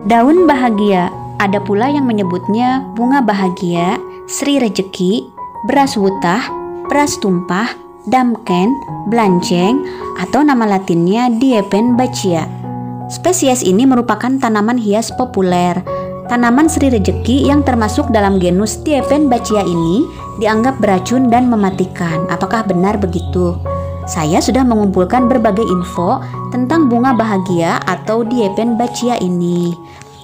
Daun bahagia, ada pula yang menyebutnya bunga bahagia, sri rejeki, beras wutah, beras tumpah, damken, blanceng, atau nama latinnya Diepenbachia. Spesies ini merupakan tanaman hias populer. Tanaman sri rejeki yang termasuk dalam genus Diepenbachia ini dianggap beracun dan mematikan. Apakah benar begitu? Saya sudah mengumpulkan berbagai info tentang bunga bahagia atau Diepenbachia ini.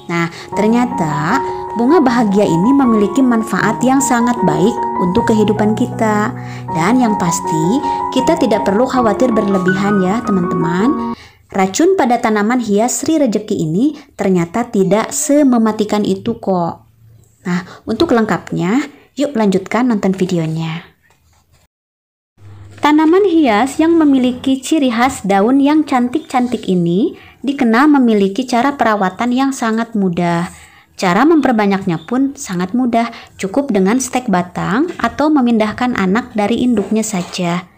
Nah, ternyata bunga bahagia ini memiliki manfaat yang sangat baik untuk kehidupan kita. Dan yang pasti, kita tidak perlu khawatir berlebihan ya teman-teman. Racun pada tanaman hias sri rejeki ini ternyata tidak semematikan itu kok. Nah, untuk lengkapnya, yuk lanjutkan nonton videonya. Tanaman hias yang memiliki ciri khas daun yang cantik-cantik ini dikenal memiliki cara perawatan yang sangat mudah. Cara memperbanyaknya pun sangat mudah, cukup dengan stek batang atau memindahkan anak dari induknya saja.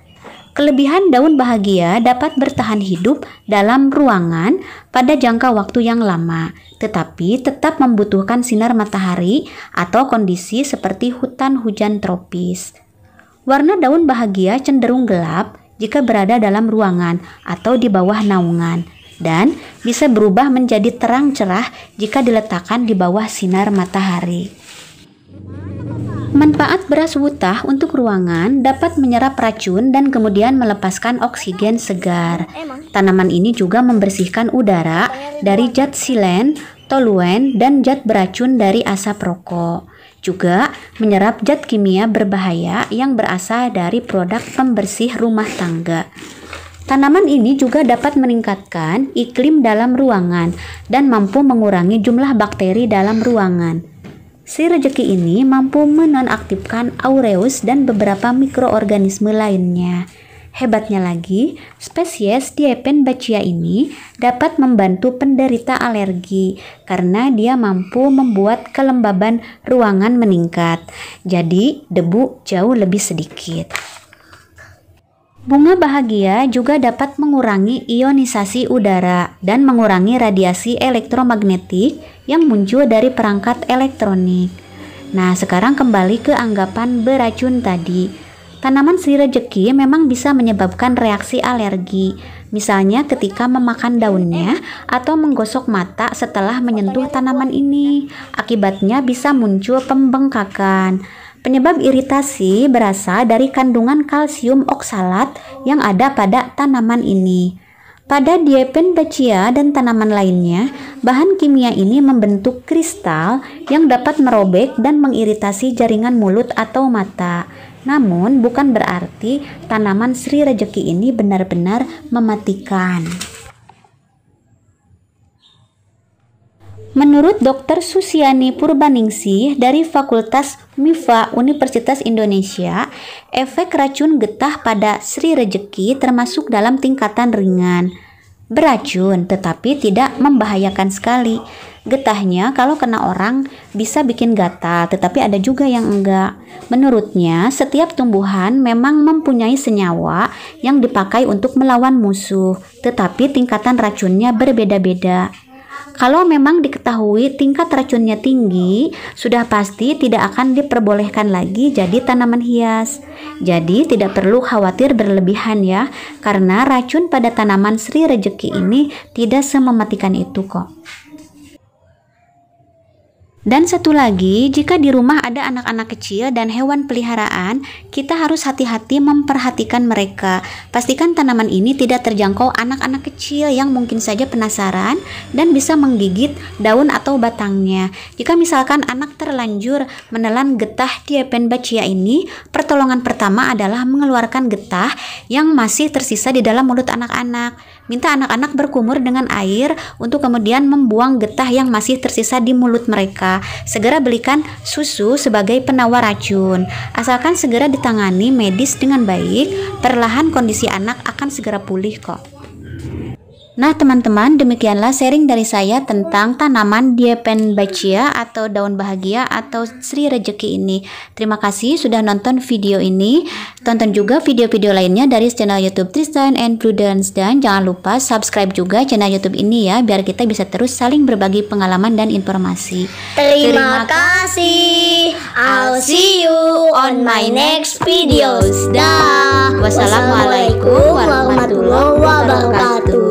Kelebihan daun bahagia dapat bertahan hidup dalam ruangan pada jangka waktu yang lama, tetapi tetap membutuhkan sinar matahari atau kondisi seperti hutan hujan tropis. Warna daun bahagia cenderung gelap jika berada dalam ruangan atau di bawah naungan, dan bisa berubah menjadi terang cerah jika diletakkan di bawah sinar matahari. Manfaat beras wutah untuk ruangan dapat menyerap racun dan kemudian melepaskan oksigen segar. Tanaman ini juga membersihkan udara dari zat silen, toluen, dan zat beracun dari asap rokok. Juga menyerap zat kimia berbahaya yang berasal dari produk pembersih rumah tangga. Tanaman ini juga dapat meningkatkan iklim dalam ruangan dan mampu mengurangi jumlah bakteri dalam ruangan. Sri rejeki ini mampu menonaktifkan aureus dan beberapa mikroorganisme lainnya. Hebatnya lagi, spesies Diepenbachia ini dapat membantu penderita alergi karena dia mampu membuat kelembaban ruangan meningkat. Jadi, debu jauh lebih sedikit. Bunga bahagia juga dapat mengurangi ionisasi udara dan mengurangi radiasi elektromagnetik yang muncul dari perangkat elektronik. Nah, sekarang kembali ke anggapan beracun tadi. Tanaman sri rejeki memang bisa menyebabkan reaksi alergi, misalnya ketika memakan daunnya atau menggosok mata setelah menyentuh tanaman ini. Akibatnya bisa muncul pembengkakan. Penyebab iritasi berasal dari kandungan kalsium oksalat yang ada pada tanaman ini. Pada Diepenbachia dan tanaman lainnya, bahan kimia ini membentuk kristal yang dapat merobek dan mengiritasi jaringan mulut atau mata. Namun, bukan berarti tanaman sri rejeki ini benar-benar mematikan. Menurut Dr. Susiani Purbaningsih dari Fakultas MIPA Universitas Indonesia, efek racun getah pada sri rejeki termasuk dalam tingkatan ringan. Beracun tetapi tidak membahayakan sekali. Getahnya kalau kena orang bisa bikin gatal, tetapi ada juga yang enggak. Menurutnya, setiap tumbuhan memang mempunyai senyawa yang dipakai untuk melawan musuh, tetapi tingkatan racunnya berbeda-beda. Kalau memang diketahui tingkat racunnya tinggi, sudah pasti tidak akan diperbolehkan lagi jadi tanaman hias. Jadi tidak perlu khawatir berlebihan ya, karena racun pada tanaman sri rejeki ini tidak semematikan itu kok. Dan satu lagi, jika di rumah ada anak-anak kecil dan hewan peliharaan, kita harus hati-hati memperhatikan mereka. Pastikan tanaman ini tidak terjangkau anak-anak kecil yang mungkin saja penasaran dan bisa menggigit daun atau batangnya. Jika misalkan anak terlanjur menelan getah Diepenbachia ini, pertolongan pertama adalah mengeluarkan getah yang masih tersisa di dalam mulut anak-anak. Minta anak-anak berkumur dengan air untuk kemudian membuang getah yang masih tersisa di mulut mereka. Segera belikan susu sebagai penawar racun. Asalkan segera ditangani medis dengan baik, perlahan kondisi anak akan segera pulih kok. Nah teman-teman, demikianlah sharing dari saya tentang tanaman Diepenbachia atau daun bahagia atau Sri Rejeki ini. Terima kasih sudah nonton video ini. Tonton juga video-video lainnya dari channel YouTube Tristan and Prudence, dan jangan lupa subscribe juga channel YouTube ini ya, biar kita bisa terus saling berbagi pengalaman dan informasi. Terima kasih. I'll see you on my next videos. Dah. Wassalamualaikum warahmatullahi wabarakatuh.